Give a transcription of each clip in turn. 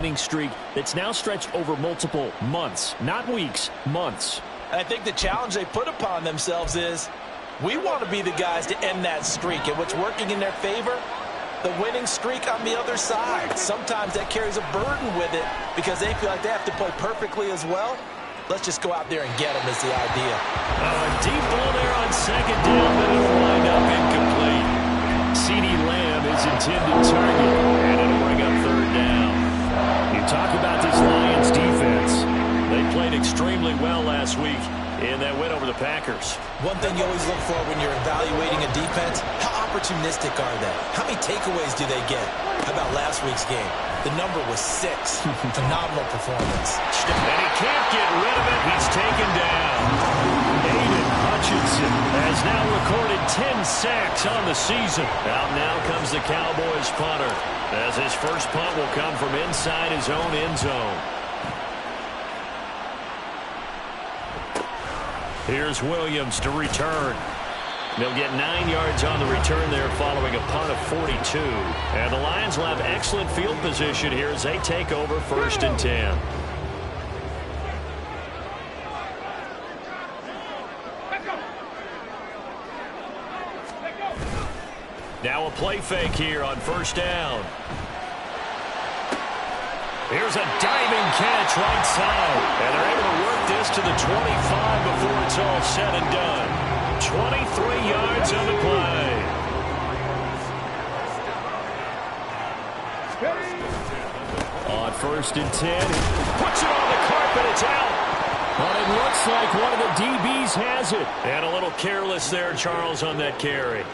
streak that's now stretched over multiple months, not weeks, months. I think the challenge they put upon themselves is we want to be the guys to end that streak. And what's working in their favor? The winning streak on the other side. Sometimes that carries a burden with it because they feel like they have to play perfectly as well. Let's just go out there and get them is the idea. A deep ball there on second down, but it'll wind up incomplete. CeeDee Lamb is intended target, and it'll bring up third down. You talk about this Lions defense. They played extremely well last week in that win over the Packers. One thing you always look for when you're evaluating a defense, how opportunistic are they? How many takeaways do they get? How about last week's game? The number was 6. Phenomenal performance. And he can't get rid of it. He's taken down. Aiden Hutchinson has now recorded 10 sacks on the season. Out now comes the Cowboys punter, as his first punt will come from inside his own end zone. Here's Williams to return. They'll get 9 yards on the return there following a punt of 42. And the Lions will have excellent field position here as they take over 1st and 10. Now a play fake here on 1st down. Here's a diving catch right side. And they're able to work this to the 25 before it's all said and done. 23 yards on the play. On 1st and 10. Puts it on the carpet. It's out. But it looks like one of the DBs has it. And a little careless there, Charles, on that carry.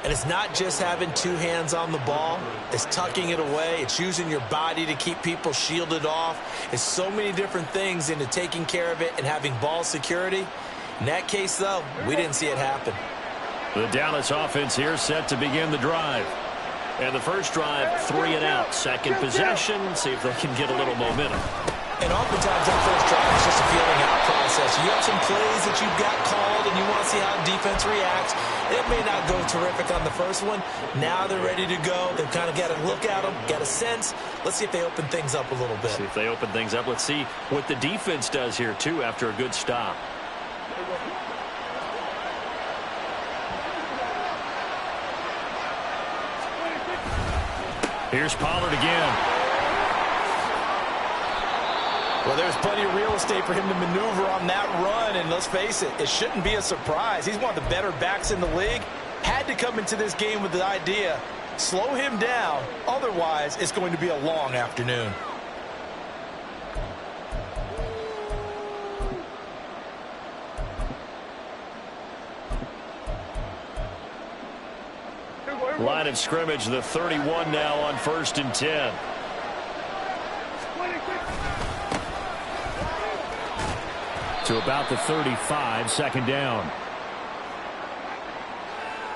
And it's not just having 2 hands on the ball. It's tucking it away. It's using your body to keep people shielded off. It's so many different things into taking care of it and having ball security. In that case, though, we didn't see it happen. The Dallas offense here set to begin the drive. And the first drive, 3 and out. Second possession, see if they can get a little momentum. And oftentimes that first drive is just a feeling out process. You have some plays that you've got called, and you want to see how defense reacts. It may not go terrific on the first one. Now they're ready to go. They've kind of got to look at them, get a sense. Let's see if they open things up a little bit. See if they open things up. Let's see what the defense does here, too, after a good stop. Here's Pollard again. Well, there's plenty of real estate for him to maneuver on that run, and let's face it, it shouldn't be a surprise. He's one of the better backs in the league. Had to come into this game with the idea, slow him down, otherwise it's going to be a long afternoon. Line of scrimmage, the 31 now on 1st and 10. To about the 35, 2nd down.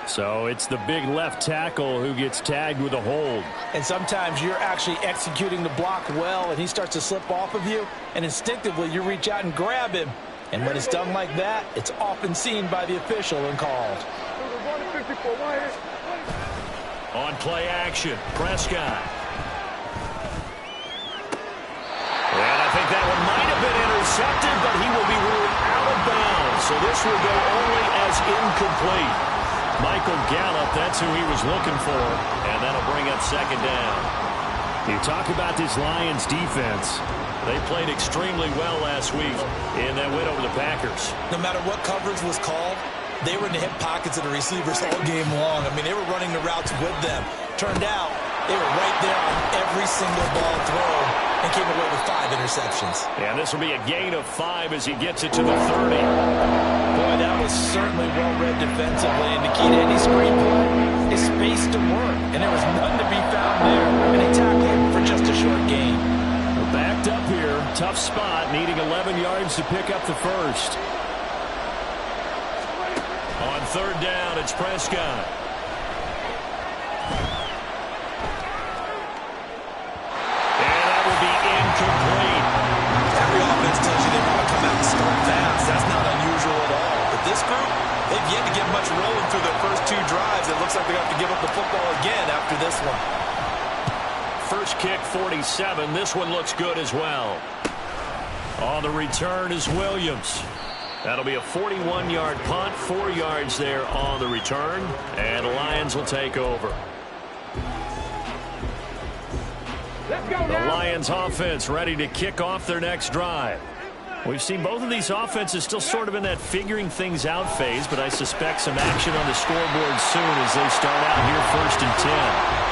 So it's the big left tackle who gets tagged with a hold. And sometimes you're actually executing the block well, and he starts to slip off of you, and instinctively you reach out and grab him. And when it's done like that, it's often seen by the official and called. On play action, Prescott. And I think that one might have been intercepted, but he will be ruled out of bounds. So this will go only as incomplete. Michael Gallup, that's who he was looking for. And that'll bring up 2nd down. You talk about this Lions defense. They played extremely well last week in that win over the Packers. No matter what coverage was called, they were in the hip pockets of the receivers all game long. I mean, they were running the routes with them. Turned out, they were right there on every single ball thrown and came away with 5 interceptions. And this will be a gain of 5 as he gets it to the 30. Boy, that was certainly well-read defensively. And the key to any screenplay is space to work. And there was none to be found there. And they tackled him for just a short gain. We're backed up here. Tough spot, needing 11 yards to pick up the first. On 3rd down, it's Prescott. And that will be incomplete. Every offense tells you they want to come out and start fast. That's not unusual at all. But this group, they've yet to get much rolling through their first 2 drives. It looks like they're going to have to give up the football again after this one. first kick 47. This one looks good as well. On the return is Williams. That'll be a 41-yard punt, 4 yards there on the return, and the Lions will take over. The Lions offense ready to kick off their next drive. We've seen both of these offenses still sort of in that figuring things out phase, but I suspect some action on the scoreboard soon as they start out here 1st and 10.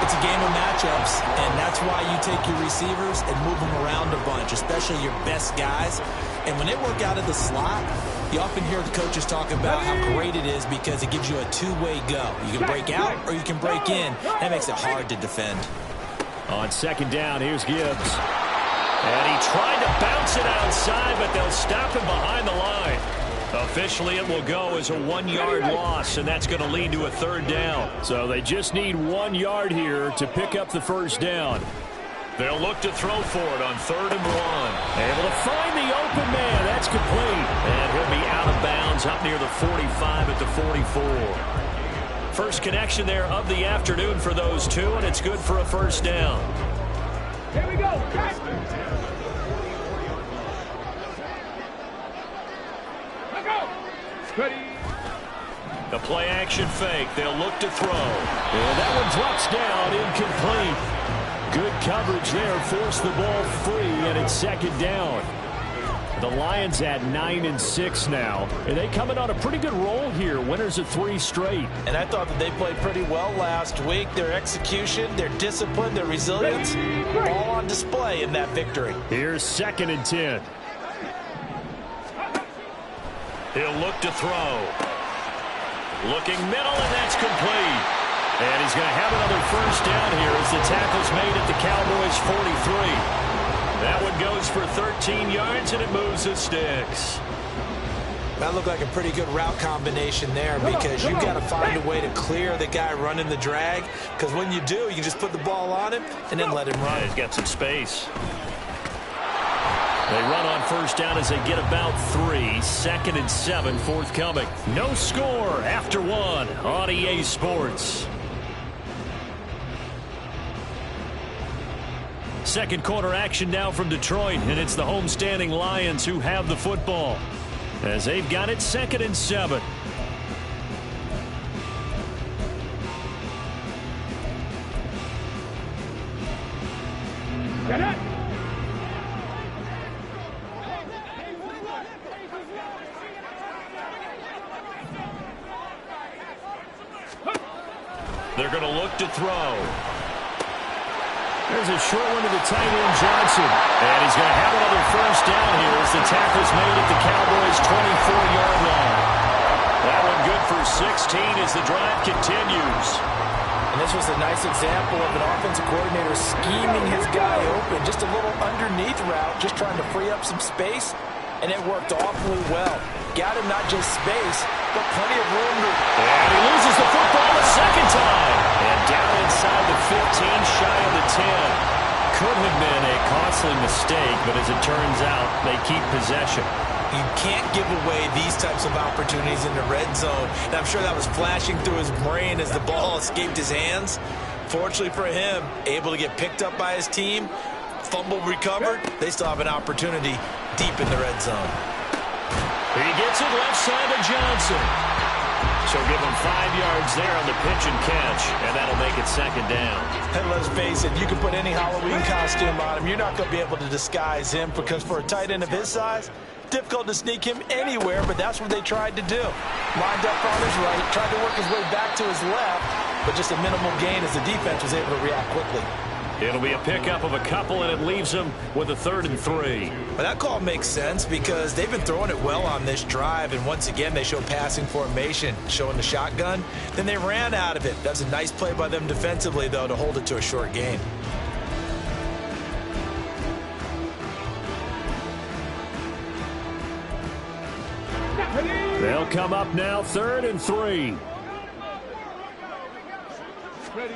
It's a game of matchups, and that's why you take your receivers and move them around a bunch, especially your best guys. And when they work out of the slot, you often hear the coaches talk about how great it is because it gives you a two-way go. You can break out or you can break in. That makes it hard to defend. On 2nd down, here's Gibbs. And he tried to bounce it outside, but they'll stop him behind the line. Officially, it will go as a 1-yard loss, and that's going to lead to a 3rd down. So they just need 1 yard here to pick up the 1st down. They'll look to throw for it on 3rd and 1. Able to find the open man. That's complete. And he'll be out of bounds up near the 45 at the 44. First connection there of the afternoon for those two, and it's good for a 1st down. Here we go. Ready. The play action fake. They'll look to throw. And that one drops down, incomplete. Good coverage there. Force the ball free, and it's 2nd down. The Lions at 9-6 now, and they coming on a pretty good roll here. Winners of 3 straight. And I thought that they played pretty well last week. Their execution, their discipline, their resilience, all on display in that victory. Here's 2nd and 10. He'll look to throw. Looking middle, and that's complete. And he's going to have another 1st down here as the tackle's made at the Cowboys' 43. That one goes for 13 yards, and it moves the sticks. That looked like a pretty good route combination there because you've got to find a way to clear the guy running the drag, because when you do, you can just put the ball on him and then let him run. Yeah, he's got some space. They run on 1st down as they get about 3. 2nd and 7 forthcoming. No score after 1 on EA Sports. Second quarter action now from Detroit, and it's the homestanding Lions who have the football as they've got it 2nd and 7. Get it. They're going to look to throw. There's a short one to the tight end, Johnson. And he's going to have another 1st down here as the tackle's made at the Cowboys' 24-yard line. That one good for 16 as the drive continues. And this was a nice example of an offensive coordinator scheming his guy open. Just a little underneath route, just trying to free up some space, and it worked awfully well. Got him not just space, but plenty of room to... And he loses the football a 2nd time. And down inside the 15, shy of the 10. Could have been a costly mistake, but as it turns out, they keep possession. You can't give away these types of opportunities in the red zone. And I'm sure that was flashing through his brain as the ball escaped his hands. Fortunately for him, able to get picked up by his team, fumble recovered. They still have an opportunity deep in the red zone. He gets it left side to Johnson. So give him 5 yards there on the pitch and catch, and that'll make it 2nd down. And let's face it, you can put any Halloween costume on him. You're not going to be able to disguise him because for a tight end of his size, difficult to sneak him anywhere, but that's what they tried to do. Lined up on his right, tried to work his way back to his left, but just a minimal gain as the defense was able to react quickly. It'll be a pickup of a couple, and it leaves them with a 3rd and 3. But that call makes sense because they've been throwing it well on this drive, and once again, they show passing formation, showing the shotgun. Then they ran out of it. That's a nice play by them defensively, though, to hold it to a short gain. They'll come up now 3rd and 3. Ready.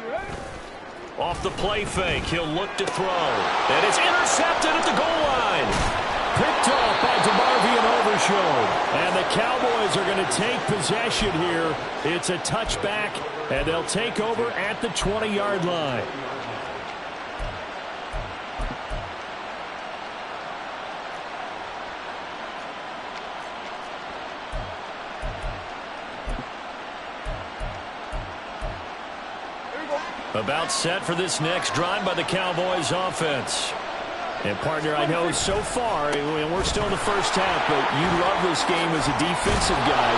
Off the play fake, he'll look to throw. And it's intercepted at the goal line. picked off by DeMarvion Overshown. And the Cowboys are going to take possession here. It's a touchback, and they'll take over at the 20-yard line. About set for this next drive by the Cowboys offense. And, partner, I know so far, and we're still in the first half, but you love this game as a defensive guy.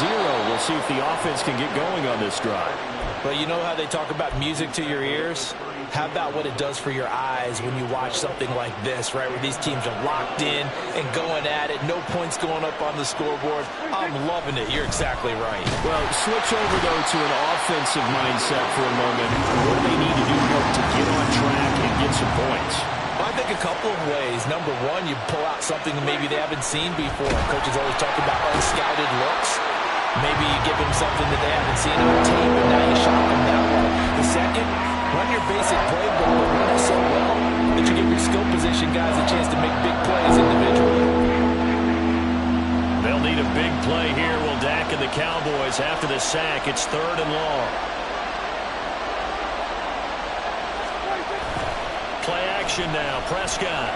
0-0. We'll see if the offense can get going on this drive. But you know how they talk about music to your ears? How about what it does for your eyes when you watch something like this, right, where these teams are locked in and going at it, no points going up on the scoreboard? I'm loving it. You're exactly right. Well, switch over, though, to an offensive mindset for a moment. What do they need to do to get on track and get some points? I think a couple of ways. Number one, you pull out something maybe they haven't seen before. Coaches always talk about unscouted looks. Maybe you give them something that they haven't seen on tape, and now you shock them that way. The second, run your basic playbook, but run it so well that you give your skill position guys a chance to make big plays individually. They'll need a big play here. Will Dak and the Cowboys after the sack. It's 3rd and long. Play action now. Prescott.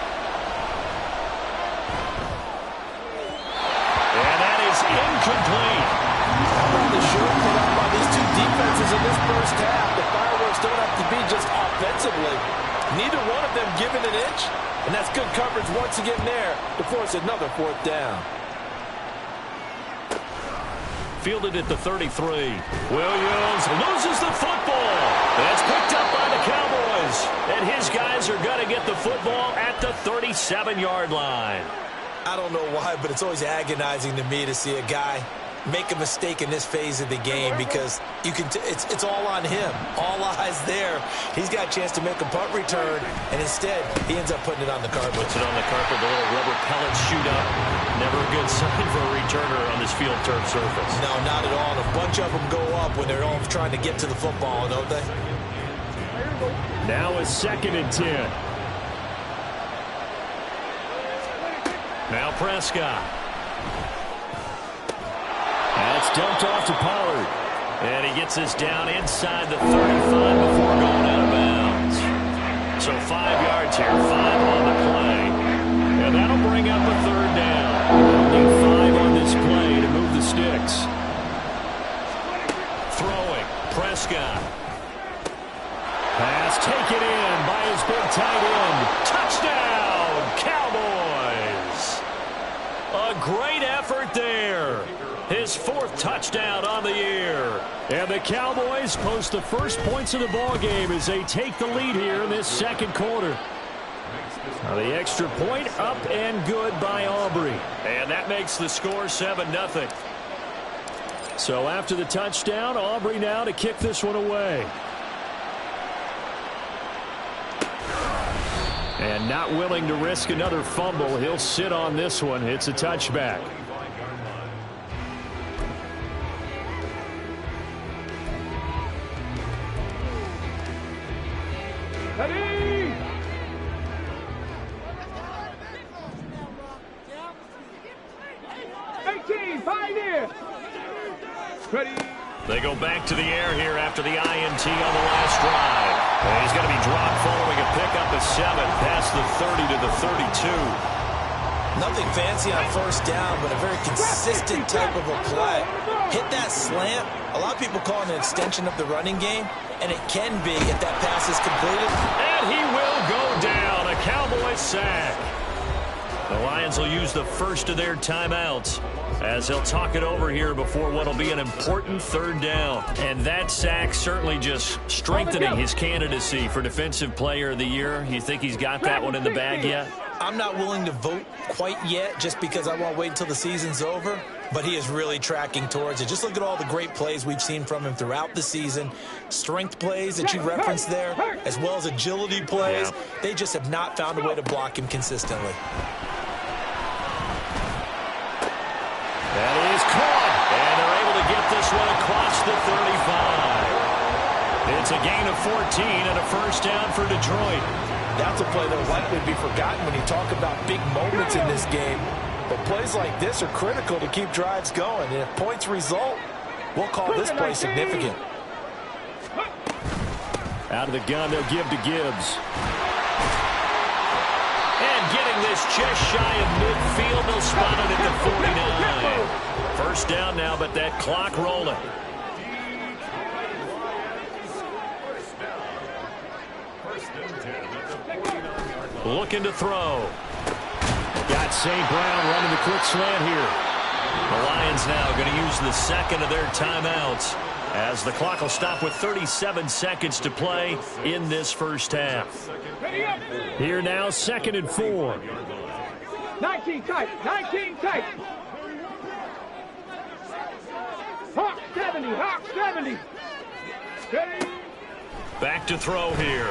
And that is incomplete. How about the show put up by these two defenses in this first half? The fireworks don't have to be just offensively. Neither one of them giving an inch, and that's good coverage once again there to force another 4th down. Fielded at the 33. Williams loses the football. That's picked up by the Cowboys. And his guys are going to get the football at the 37-yard line. I don't know why, but it's always agonizing to me to see a guy make a mistake in this phase of the game because you can. It's all on him. All eyes there. He's got a chance to make a punt return, and instead he ends up putting it on the carpet. Puts it on the carpet. The little rubber pellets shoot up. Never a good sign for a returner on this field turf surface. No, not at all. And a bunch of them go up when they're all trying to get to the football, don't they? Now a 2nd and 10. Now Prescott. That's dumped off to Pollard. And he gets this down inside the 35 before going out of bounds. So 5 yards here, 5 on the play. And that'll bring up a 3rd down. They'll need 5 on this play to move the sticks. Throwing, Prescott. Pass taken in by his big tight end. Touchdown, Cowboys. A great effort there. His 4th touchdown on the year. And the Cowboys post the first points of the ballgame as they take the lead here in this 2nd quarter. Now the extra point up and good by Aubrey. And that makes the score 7-0. So after the touchdown, Aubrey now to kick this one away. And not willing to risk another fumble. He'll sit on this one. It's a touchback. Ready? Pioneer. Ready? They go back to the air here after the INT on the last drive. And he's going to be dropped following a pickup of 7 past the 30 to the 32. Nothing fancy on 1st down, but a very consistent type of a play. Hit that slant. A lot of people call it an extension of the running game, and it can be if that pass is completed. And he will go down. A Cowboy sack. The Lions will use the first of their timeouts as they'll talk it over here before what will be an important 3rd down. And that sack certainly just strengthening his candidacy for Defensive Player of the Year. You think he's got that one in the bag yet? I'm not willing to vote quite yet just because I want to wait until the season's over, but he is really tracking towards it. Just look at all the great plays we've seen from him throughout the season. Strength plays that you referenced there, as well as agility plays. Yeah. They just have not found a way to block him consistently. That is caught, and they're able to get this one across the 35. It's a gain of 14 and a 1st down for Detroit. That's a play that will likely be forgotten when you talk about big moments in this game. But plays like this are critical to keep drives going. And if points result, we'll call this play significant. Out of the gun, they'll give to Gibbs. And getting this just shy of midfield, they'll spot it at the 49. First down now, but that clock rolling. Looking to throw. Got St. Brown running the quick slant here. The Lions now going to use the second of their timeouts as the clock will stop with 37 seconds to play in this first half. Here now, 2nd and 4. 19 tight, 19 tight. Hawk 70, Hawk 70. Ready? Back to throw here.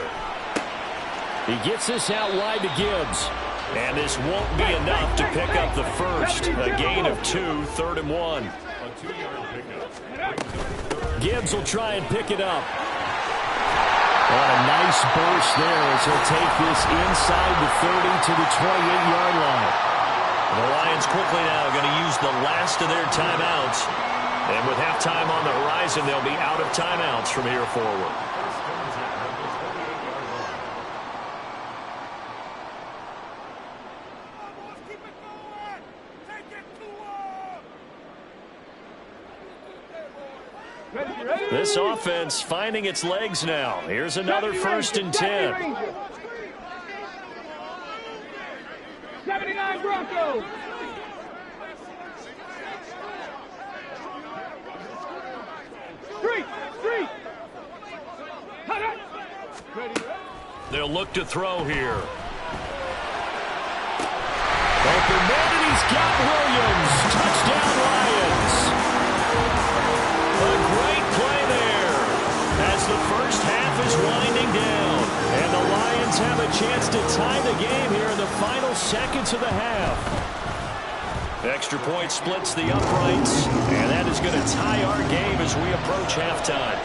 He gets this out wide to Gibbs. And this won't be enough to pick up the first. A gain of 2, 3rd and 1. Gibbs will try and pick it up. What a nice burst there as he'll take this inside the 30 to the 28-yard line. The Lions quickly now going to use the last of their timeouts. And with halftime on the horizon, they'll be out of timeouts from here forward. This offense finding its legs now. Here's another 1st and 10. 79 Broncos. Street. They'll look to throw here. Open man, and he's got Williams. Touchdown, Lions. A great play there as the first half is winding down. And the Lions have a chance to tie the game here in the final seconds of the half. Extra point splits the uprights, and that is going to tie our game as we approach halftime.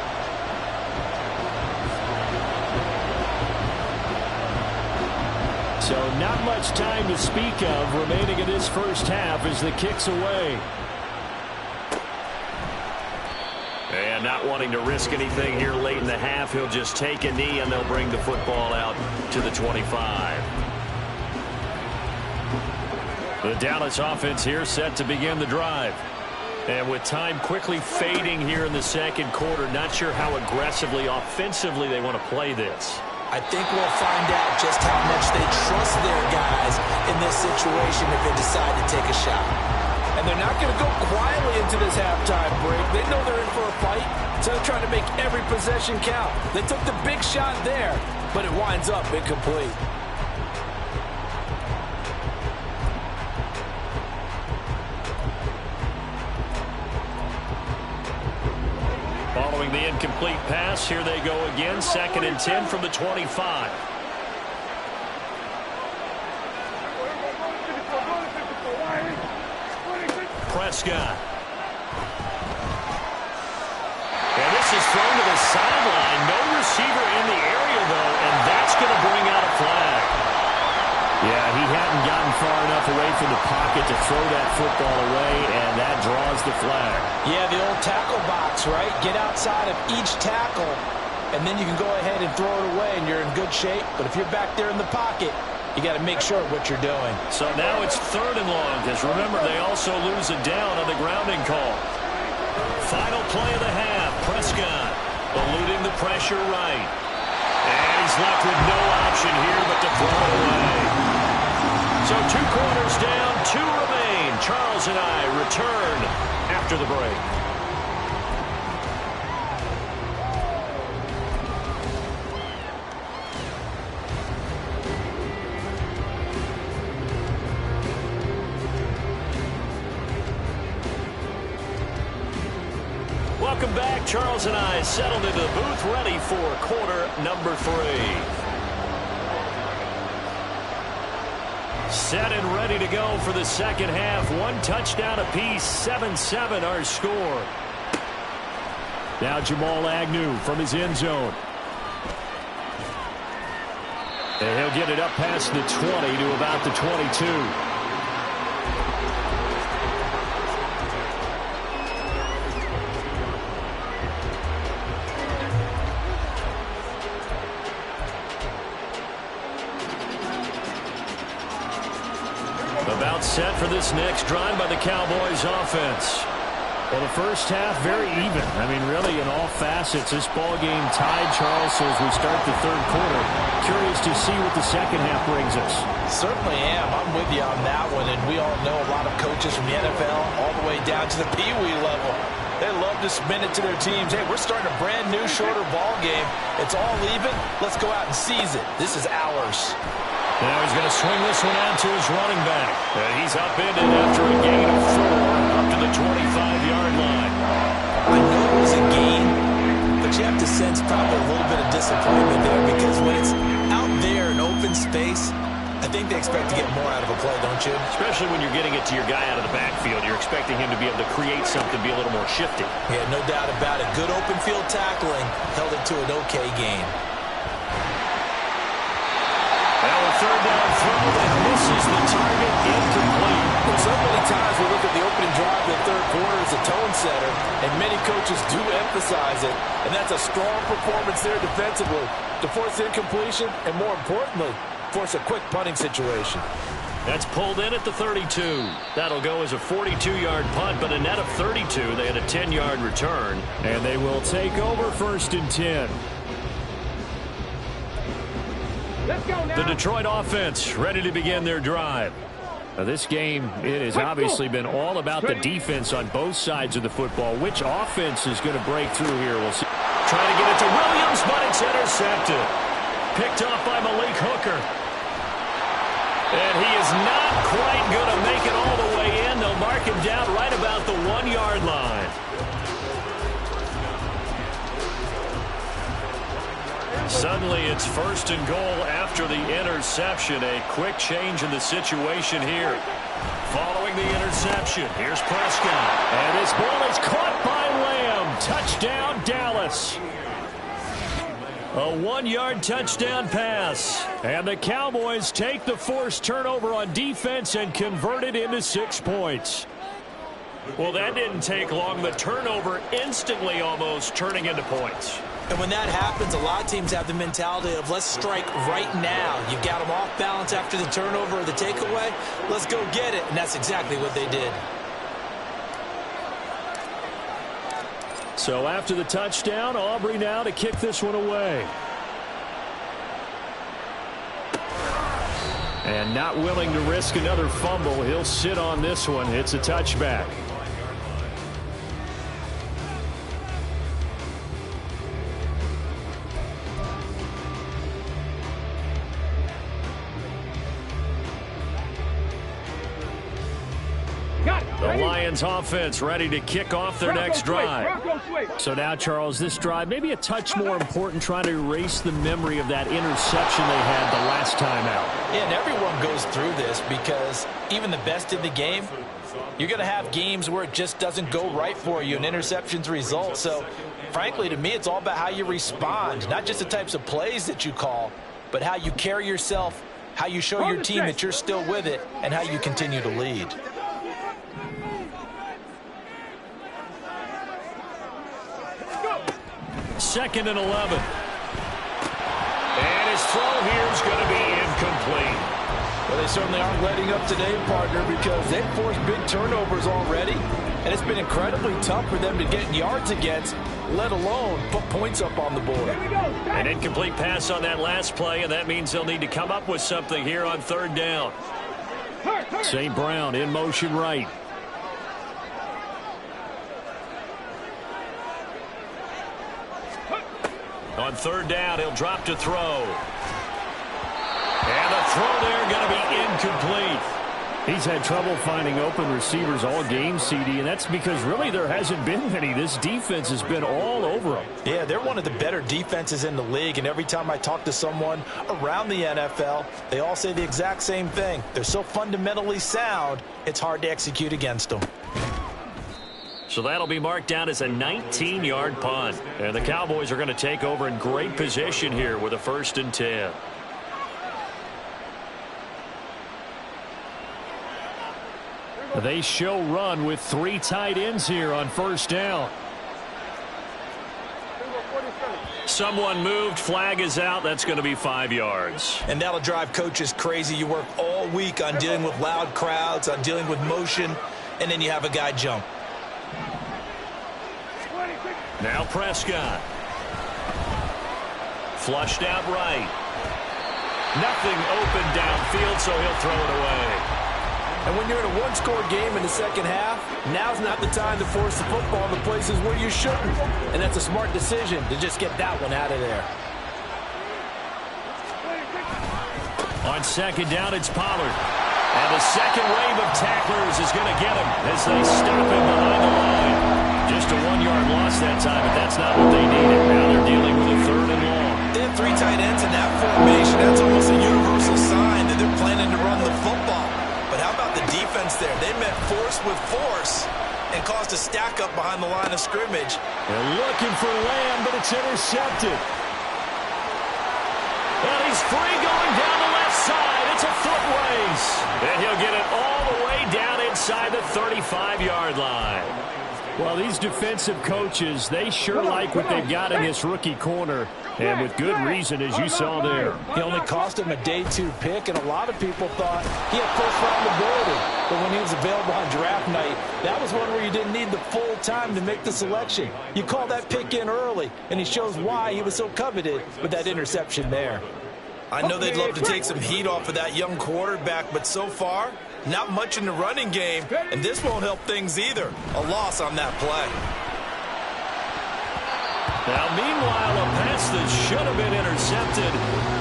So not much time to speak of remaining in this first half as the kick's away. And not wanting to risk anything here late in the half, he'll just take a knee and they'll bring the football out to the 25. The Dallas offense here set to begin the drive. And with time quickly fading here in the second quarter, not sure how aggressively, offensively they want to play this. I think we'll find out just how much they trust their guys in this situation if they decide to take a shot. And they're not going to go quietly into this halftime break. They know they're in for a fight, so they're trying to make every possession count. They took the big shot there, but it winds up incomplete. Following the incomplete pass, here they go again. 2nd and 10 from the 25. Prescott. And this is thrown to the sideline. No receiver in the area, though, and that's going to bring out a flag. Yeah, he hadn't gotten far enough away from the pocket to throw that football away, and that draws the flag. Yeah, the old tackle box, right? Get outside of each tackle, and then you can go ahead and throw it away, and you're in good shape. But if you're back there in the pocket, you got to make sure of what you're doing. So now it's 3rd and long, because remember, they also lose a down on the grounding call. Final play of the half. Prescott eluding the pressure right. And he's left with no option here but to throw it away. So 2 quarters down, 2 remain. Charles and I return after the break. Welcome back. Charles and I settled into the booth, ready for quarter number 3. Set and ready to go for the second half. 1 touchdown apiece, 7-7 our score. Now Jamal Agnew from his end zone. And he'll get it up past the 20 to about the 22. About set for this next drive by the Cowboys offense. Well, the first half, very even. I mean, really, in all facets, this ball game tied, Charles. So as we start the third quarter, curious to see what the second half brings us. Certainly am. I'm with you on that one. And we all know a lot of coaches from the NFL all the way down to the Pee-wee level. They love to spin it to their teams. Hey, we're starting a brand new, shorter ball game. It's all even. Let's go out and seize it. This is ours. Now he's going to swing this one out to his running back. And he's upended after a gain of 4 up to the 25-yard line. I know it was a gain, but you have to sense probably a little bit of disappointment there because when it's out there in open space, I think they expect to get more out of a play, don't you? Especially when you're getting it to your guy out of the backfield. You're expecting him to be able to create something, be a little more shifty. Yeah, no doubt about it. Good open field tackling held it to an okay gain. Now a third down throw that misses the target, incomplete. Well, so many times we look at the opening drive in the third quarter as a tone setter, and many coaches do emphasize it, and that's a strong performance there defensively to force incompletion and, more importantly, force a quick punting situation. That's pulled in at the 32. That'll go as a 42-yard punt, but a net of 32. They had a 10-yard return, and they will take over 1st and 10. The Detroit offense ready to begin their drive. Now this game, it has obviously been all about the defense on both sides of the football. Which offense is going to break through here? We'll see. Trying to get it to Williams, but it's intercepted. Picked off by Malik Hooker. And he is not quite going to make it all the way in. They'll mark him down right about the 1-yard line. Suddenly it's 1st and goal after the interception. A quick change in the situation here. Following the interception, here's Prescott. And this ball is caught by Lamb. Touchdown, Dallas. A 1-yard touchdown pass. And the Cowboys take the forced turnover on defense and convert it into 6 points. Well, that didn't take long. The turnover instantly almost turning into points. And when that happens, a lot of teams have the mentality of let's strike right now. You've got them off balance after the turnover or the takeaway. Let's go get it. And that's exactly what they did. So after the touchdown, Aubrey now to kick this one away. And not willing to risk another fumble. He'll sit on this one. It's a touchback. The Lions offense ready to kick off their next drive. So now, Charles, this drive maybe a touch more important, trying to erase the memory of that interception they had the last time out. Yeah, and everyone goes through this because even the best in the game, you're going to have games where it just doesn't go right for you and interceptions result. So, frankly, to me, it's all about how you respond, not just the types of plays that you call, but how you carry yourself, how you show your team that you're still with it, and how you continue to lead. 2nd and 11. And his throw here is going to be incomplete. Well, they certainly aren't letting up today, partner, because they've forced big turnovers already, and it's been incredibly tough for them to get yards against, let alone put points up on the board. An incomplete pass on that last play, and that means they'll need to come up with something here on 3rd down. St. Brown in motion right. On 3rd down, he'll drop to throw. And the throw there going to be incomplete. He's had trouble finding open receivers all game, CD, and that's because really there hasn't been many. This defense has been all over them. Yeah, they're one of the better defenses in the league, and every time I talk to someone around the NFL, they all say the exact same thing. They're so fundamentally sound, it's hard to execute against them. So that'll be marked down as a 19-yard punt. And the Cowboys are going to take over in great position here with a 1st and 10. They show run with 3 tight ends here on first down. Someone moved. Flag is out. That's going to be 5 yards. And that'll drive coaches crazy. You work all week on dealing with loud crowds, on dealing with motion, and then you have a guy jump. Now Prescott. Flushed out right. Nothing open downfield, so he'll throw it away. And when you're in a one-score game in the second half, now's not the time to force the football in the places where you shouldn't. And that's a smart decision to just get that one out of there. On second down, it's Pollard. And the second wave of tacklers is going to get him as they stop him behind the line. Just a 1-yard loss that time, but that's not what they needed. Now they're dealing with a 3rd and long. They have 3 tight ends in that formation. That's almost a universal sign that they're planning to run the football. But how about the defense there? They met force with force and caused a stack up behind the line of scrimmage. They're looking for Lamb, but it's intercepted. And he's free going down the left side. It's a foot race. And he'll get it all the way down inside the 35-yard line. Well, these defensive coaches, they sure like what they've got in this rookie corner, and with good reason, as you saw there. He only cost him a day 2 pick, and a lot of people thought he had first-round ability. But when he was available on draft night, that was one where you didn't need the full time to make the selection. You call that pick in early, and he shows why he was so coveted with that interception there. I know they'd love to take some heat off of that young quarterback, but so far, not much in the running game, and this won't help things either. A loss on that play. Now, meanwhile, a pass that should have been intercepted,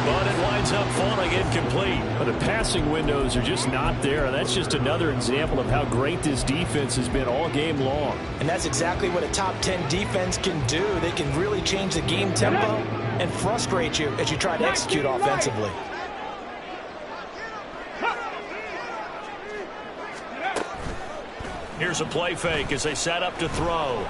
but it winds up falling incomplete. But the passing windows are just not there. That's just another example of how great this defense has been all game long. And that's exactly what a top 10 defense can do. They can really change the game tempo and frustrate you as you try to execute offensively. Here's a play fake as they set up to throw.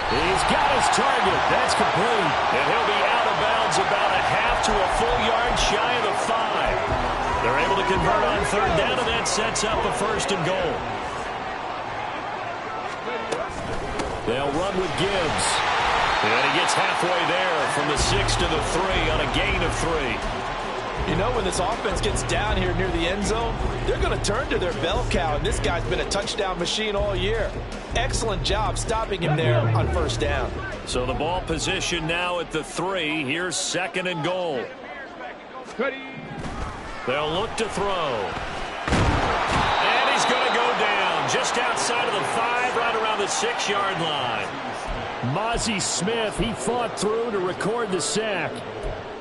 He's got his target. That's complete. And he'll be out of bounds about a half to a full yard shy of the 5. They're able to convert on 3rd down, and that sets up a 1st and goal. They'll run with Gibbs. And he gets halfway there from the 6 to the 3 on a gain of 3. You know, when this offense gets down here near the end zone, they're going to turn to their bell cow, and this guy's been a touchdown machine all year. Excellent job stopping him there on 1st down. So the ball position now at the 3. Here's 2nd and goal. They'll look to throw. And he's going to go down just outside of the 5, right around the 6-yard line. Mozzie Smith, he fought through to record the sack.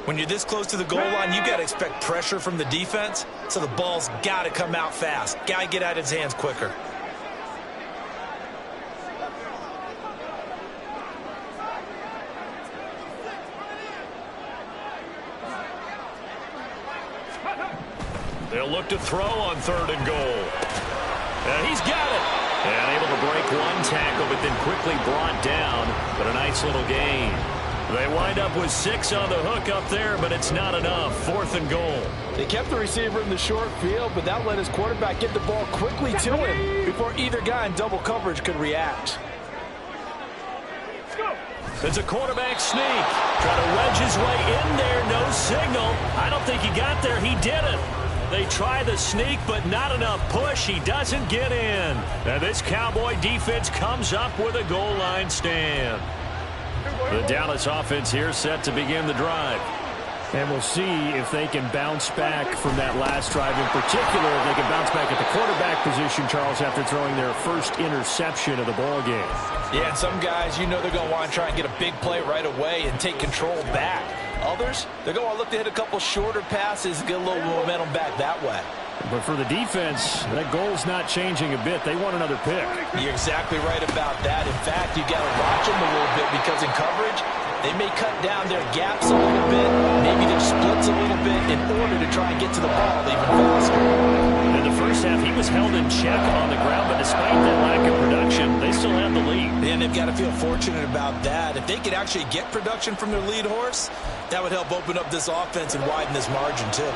When you're this close to the goal line, you got to expect pressure from the defense, so the ball's got to come out fast. Got to get out of his hands quicker. They'll look to throw on 3rd and goal. And he's got it. And able to break 1 tackle, but then quickly brought down. But a nice little gain. They wind up with 6 on the hook up there, but it's not enough. 4th and goal. They kept the receiver in the short field, but that let his quarterback get the ball quickly to him before either guy in double coverage could react. It's a quarterback sneak. Trying to wedge his way in there. No signal. I don't think he got there. He didn't. They try the sneak, but not enough push. He doesn't get in. And this Cowboy defense comes up with a goal line stand. The Dallas offense here set to begin the drive. And we'll see if they can bounce back from that last drive in particular. If they can bounce back at the quarterback position, Charles, after throwing their first interception of the ball game. Yeah, and some guys, you know they're going to want to try and get a big play right away and take control back. Others, they're going to look to hit a couple shorter passes and get a little momentum back that way. But for the defense, that goal's not changing a bit. They want another pick. You're exactly right about that. In fact, you got to watch them a little bit because in coverage, they may cut down their gaps a little bit, maybe their splits a little bit in order to try and get to the ball even faster. In the first half, he was held in check on the ground, but despite that lack of production, they still have the lead. And they've got to feel fortunate about that. If they could actually get production from their lead horse, that would help open up this offense and widen this margin too.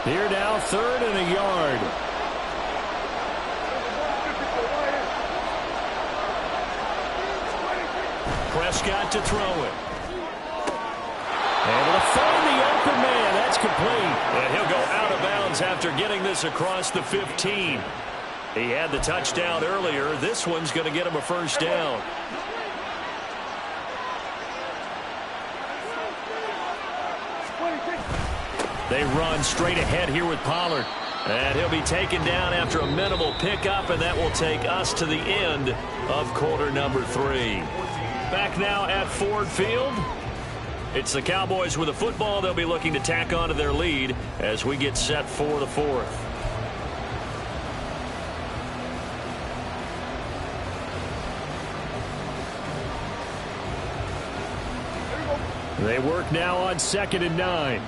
Here now, 3rd and a yard. Prescott to throw it. Able to find the open man. That's complete. And he'll go out of bounds after getting this across the 15. He had the touchdown earlier. This one's going to get him a first down. They run straight ahead here with Pollard. And he'll be taken down after a minimal pickup, and that will take us to the end of quarter number 3. Back now at Ford Field. It's the Cowboys with the football. They'll be looking to tack on to their lead as we get set for the 4th. They work now on 2nd and 9.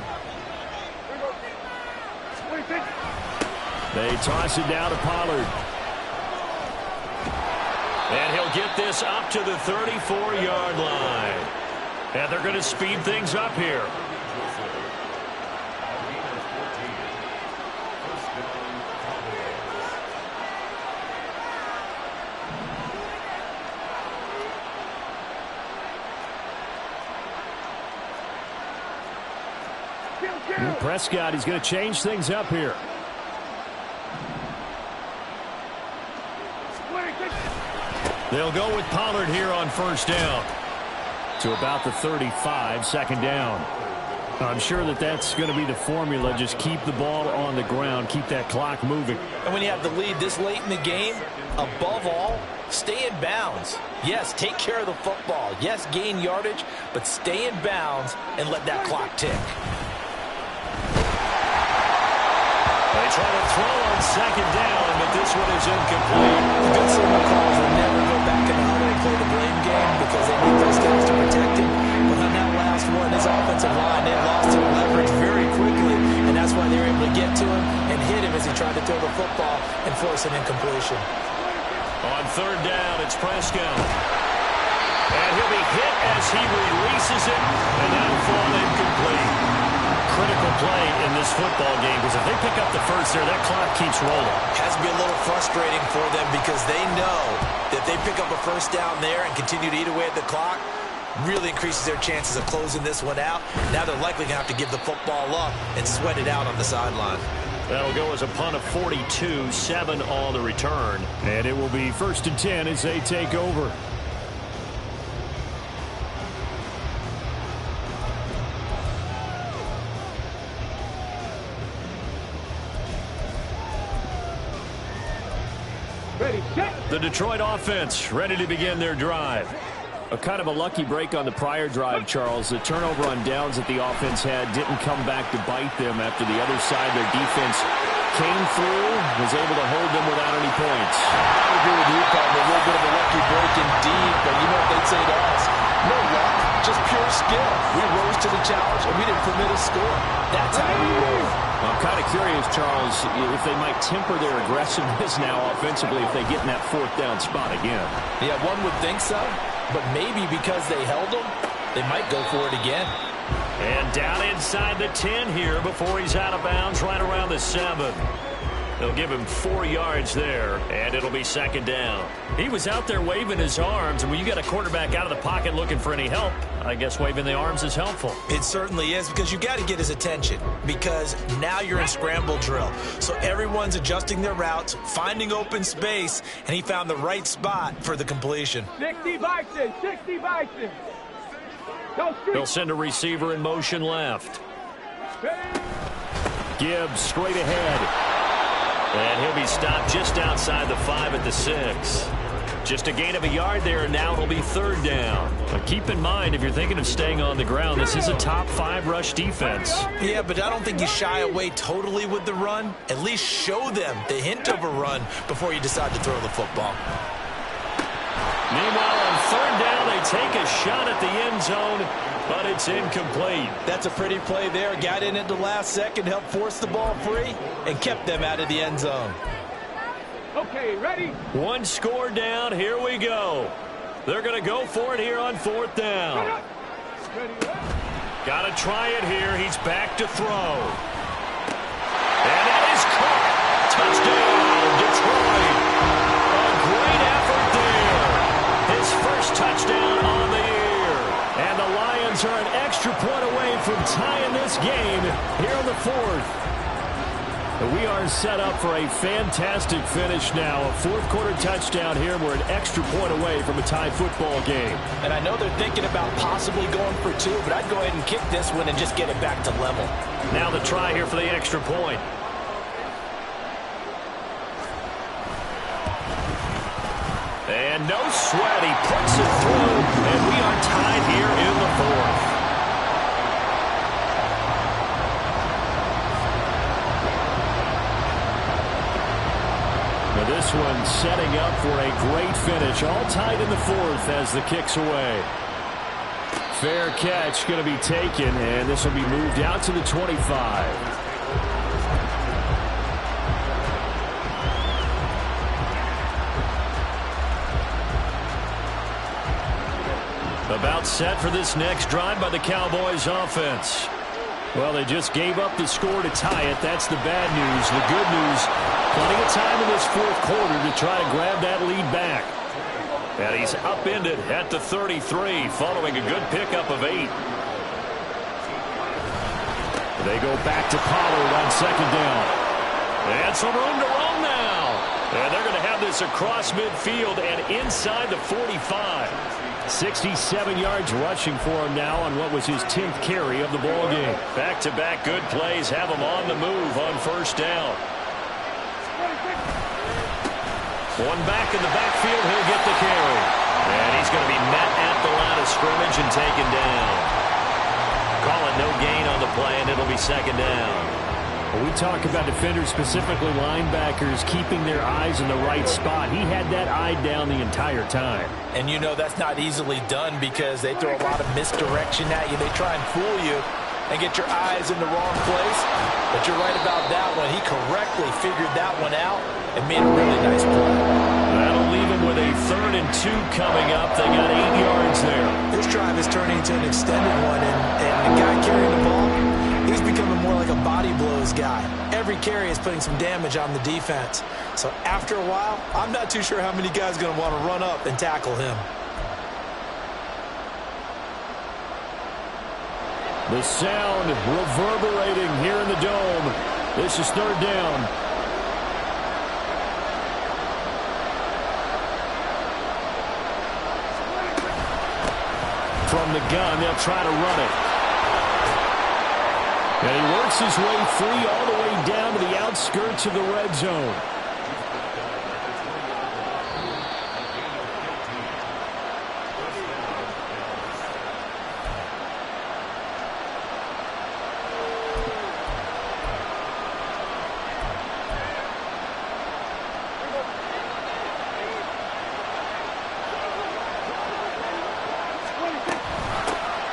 They toss it down to Pollard. And he'll get this up to the 34-yard line. And they're going to speed things up here. And Prescott, he's going to change things up here. They'll go with Pollard here on first down. To about the 35, second down. I'm sure that that's going to be the formula. Just keep the ball on the ground. Keep that clock moving. And when you have the lead this late in the game, above all, stay in bounds. Yes, take care of the football. Yes, gain yardage, but stay in bounds and let that clock tick. They try to throw on second down, but this one is incomplete. The good signal calls will never go back in how they play the blame game because they need those guys to protect him. But on that last one, his offensive line, they lost their leverage very quickly, and that's why they were able to get to him and hit him as he tried to throw the football and force an incompletion. On third down, it's Prescott. And he'll be hit as he releases it, and that'll fall incomplete. Critical play in this football game because if they pick up the first there, that clock keeps rolling. Has to be a little frustrating for them because they know that they pick up a first down there and continue to eat away at the clock, really increases their chances of closing this one out. Now they're likely going to have to give the football up and sweat it out on the sideline. That'll go as a punt of 42, 7 on the return. And it will be 1st and 10 as they take over. The Detroit offense ready to begin their drive. A kind of a lucky break on the prior drive, Charles. The turnover on downs that the offense had didn't come back to bite them after the other side. Their defense came through, was able to hold them without any points. I agree with you, Carl. A little bit of a lucky break indeed, but you know what they'd say to us? No luck, just pure skill. We rose to the challenge, and we didn't permit a score. That's how we roll. I'm kind of curious, Charles, if they might temper their aggressiveness now offensively if they get in that 4th down spot again. Yeah, one would think so, but maybe because they held them, they might go for it again. And down inside the 10 here before he's out of bounds right around the 7. They'll give him 4 yards there, and it'll be 2nd down. He was out there waving his arms, and when you got a quarterback out of the pocket looking for any help, I guess waving the arms is helpful. It certainly is because you got to get his attention because now you're in scramble drill. So everyone's adjusting their routes, finding open space, and he found the right spot for the completion. 60 Bison, 60 Bison. They'll send a receiver in motion left. Gibbs straight ahead. And he'll be stopped just outside the 5 at the 6. Just a gain of a yard there, and now it'll be 3rd down. But keep in mind, if you're thinking of staying on the ground, this is a top 5 rush defense. Yeah, but I don't think you shy away totally with the run. At least show them the hint of a run before you decide to throw the football. Meanwhile, on 3rd down, they take a shot at the end zone, but it's incomplete. That's a pretty play there. Got in at the last second, helped force the ball free, and kept them out of the end zone. Okay, ready? 1 score down. Here we go. They're going to go for it here on 4th down. Got to try it here. He's back to throw. And it is caught. Touchdown, Detroit. A great effort there. His first touchdown on the year. Cowboys are an extra point away from tying this game here in the fourth. We are set up for a fantastic finish now. A fourth-quarter touchdown here. We're an extra point away from a tie football game. And I know they're thinking about possibly going for two, but I'd go ahead and kick this one and just get it back to level. Now the try here for the extra point. And no sweat. He puts it through, and we are tied here in the fourth. This one setting up for a great finish. All tied in the fourth as the kick's away. Fair catch going to be taken, and this will be moved out to the 25. About set for this next drive by the Cowboys offense. Well, they just gave up the score to tie it. That's the bad news. The good news, plenty of time in this fourth quarter to try to grab that lead back. And he's upended at the 33 following a good pickup of 8. They go back to Pollard on second down. And some room to run now. And they're going to have this across midfield and inside the 45. 67 yards rushing for him now on what was his 10th carry of the ball game. Back-to-back good plays have him on the move on first down. One back in the backfield, he'll get the carry. And he's going to be met at the line of scrimmage and taken down. Calling no gain on the play, and it'll be second down. When we talk about defenders, specifically linebackers, keeping their eyes in the right spot, he had that eye down the entire time. And you know that's not easily done because they throw a lot of misdirection at you. They try and fool you and get your eyes in the wrong place. But you're right about that one. He correctly figured that one out and made a really nice play. That'll leave him with a 3rd and 2 coming up. They got 8 yards there. This drive is turning into an extended one, and the guy carrying the ball, he's becoming more like a body blows guy. Every carry is putting some damage on the defense. So after a while, I'm not too sure how many guys are going to want to run up and tackle him. The sound reverberating here in the dome. This is 3rd down. From the gun, they'll try to run it. And he works his way free all the way down to the outskirts of the red zone.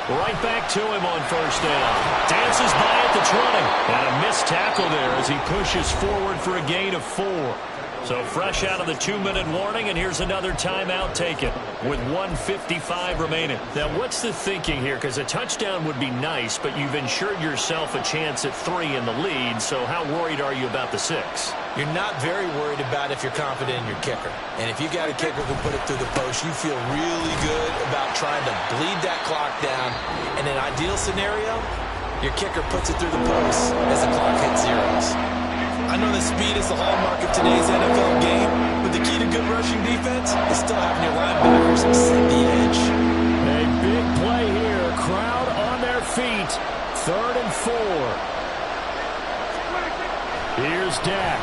Right back to him on first down. Dances by at the 20. And a missed tackle there as he pushes forward for a gain of 4. So fresh out of the 2-minute warning, and here's another timeout taken with 1:55 remaining. Now, what's the thinking here? Because a touchdown would be nice, but you've ensured yourself a chance at 3 in the lead, so how worried are you about the 6? You're not very worried about if you're confident in your kicker. And if you got a kicker who put it through the post, you feel really good about trying to bleed that clock down. In an ideal scenario, your kicker puts it through the post as the clock hits zeros. I know that speed is the hallmark of today's NFL game, but the key to good rushing defense is still having your linebackers set the edge. A big play here. Crowd on their feet. 3rd and 4. Here's Dak.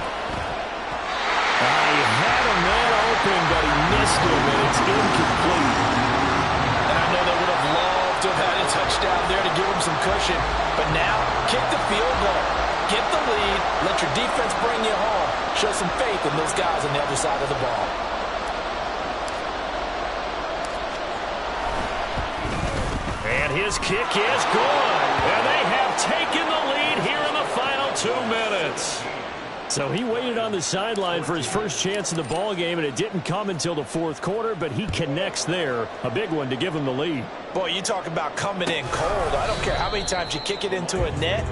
He had a man open, but he missed him, and it's incomplete. And I know they would have loved to have had a touchdown there to give him some cushion, but now kick the field goal. Get the lead, let your defense bring you home. Show some faith in those guys on the other side of the ball. And his kick is good. And they have taken the lead here in the final 2 minutes. So he waited on the sideline for his first chance in the ball game, and it didn't come until the 4th quarter, but he connects there. A big one to give him the lead. Boy, you talk about coming in cold. I don't care how many times you kick it into a net.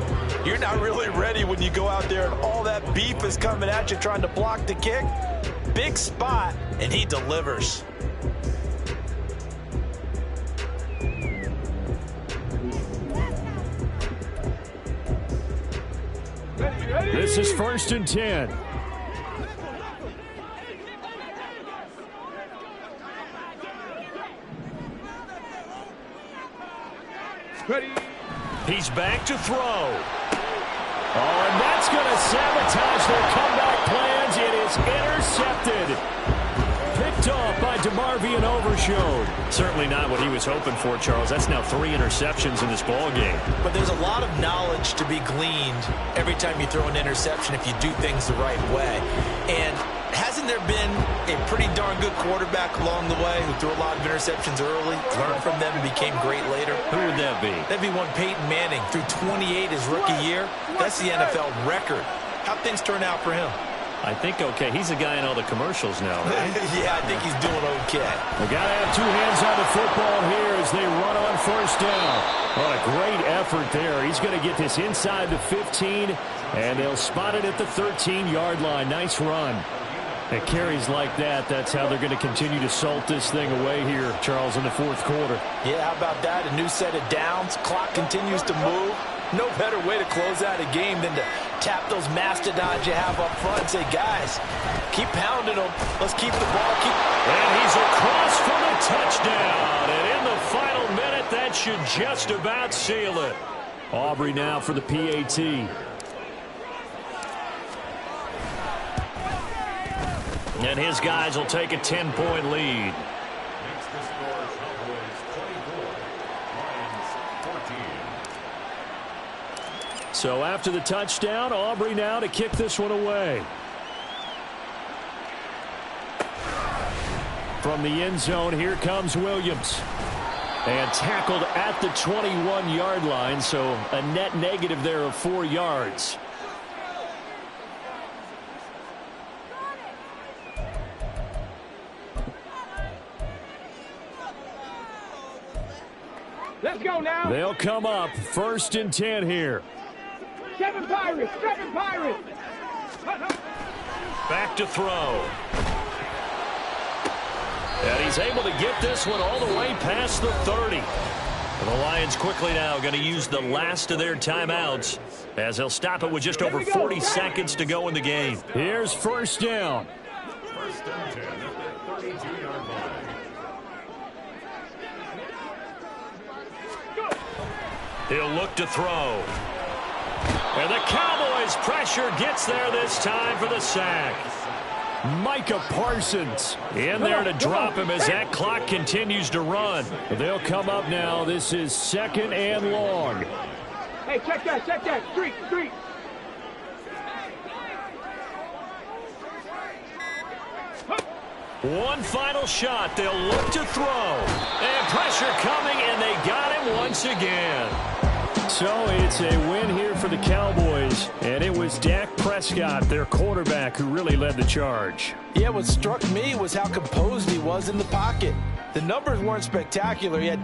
You're not really ready when you go out there and all that beef is coming at you trying to block the kick. Big spot, and he delivers. This is 1st and 10. Ready. He's back to throw. Oh, and that's going to sabotage their comeback plans. It is intercepted. Picked off by DeMarvion Overshown. Certainly not what he was hoping for, Charles. That's now 3 interceptions in this ball game. But there's a lot of knowledge to be gleaned every time you throw an interception if you do things the right way. And hasn't there been a pretty darn good quarterback along the way who threw a lot of interceptions early, learned from them, and became great later? Who would that be? That'd be one Peyton Manning. Threw 28 his rookie year. That's the NFL record. How'd things turn out for him? I think okay. He's a guy in all the commercials now, right? Yeah, I think he's doing okay. We got to have 2 hands on the football here as they run on 1st down. What a great effort there. He's going to get this inside the 15, and they'll spot it at the 13-yard line. Nice run. It carries like that. That's how they're going to continue to salt this thing away here, Charles, in the 4th quarter. Yeah, how about that? A new set of downs. Clock continues to move. No better way to close out a game than to tap those mastodons you have up front and say, guys, keep pounding them. Let's keep the ball. And he's across for the touchdown. And in the final minute, that should just about seal it. Aubrey now for the PAT. And his guys will take a 10-point lead. So after the touchdown, Aubrey now to kick this one away. From the end zone, here comes Williams. And tackled at the 21-yard line, so a net negative there of 4 yards. Let's go now. They'll come up 1st and 10 here. 7 Pirates, 7 Pirates. Back to throw. And he's able to get this one all the way past the 30. And the Lions quickly now going to use the last of their timeouts as they'll stop it with just over 40 seconds to go in the game. Here's 1st down. 1st and 10 at the 32-yard line. He'll look to throw. And the Cowboys' pressure gets there this time for the sack. Micah Parsons in there to drop him as that clock continues to run. They'll come up now. This is 2nd and long. Hey, check that, check that. Street, street. One final shot. They'll look to throw. And pressure coming, and they got him once again. So it's a win here for the Cowboys, and it was Dak Prescott, their quarterback, who really led the charge. Yeah, what struck me was how composed he was in the pocket. The numbers weren't spectacular yet.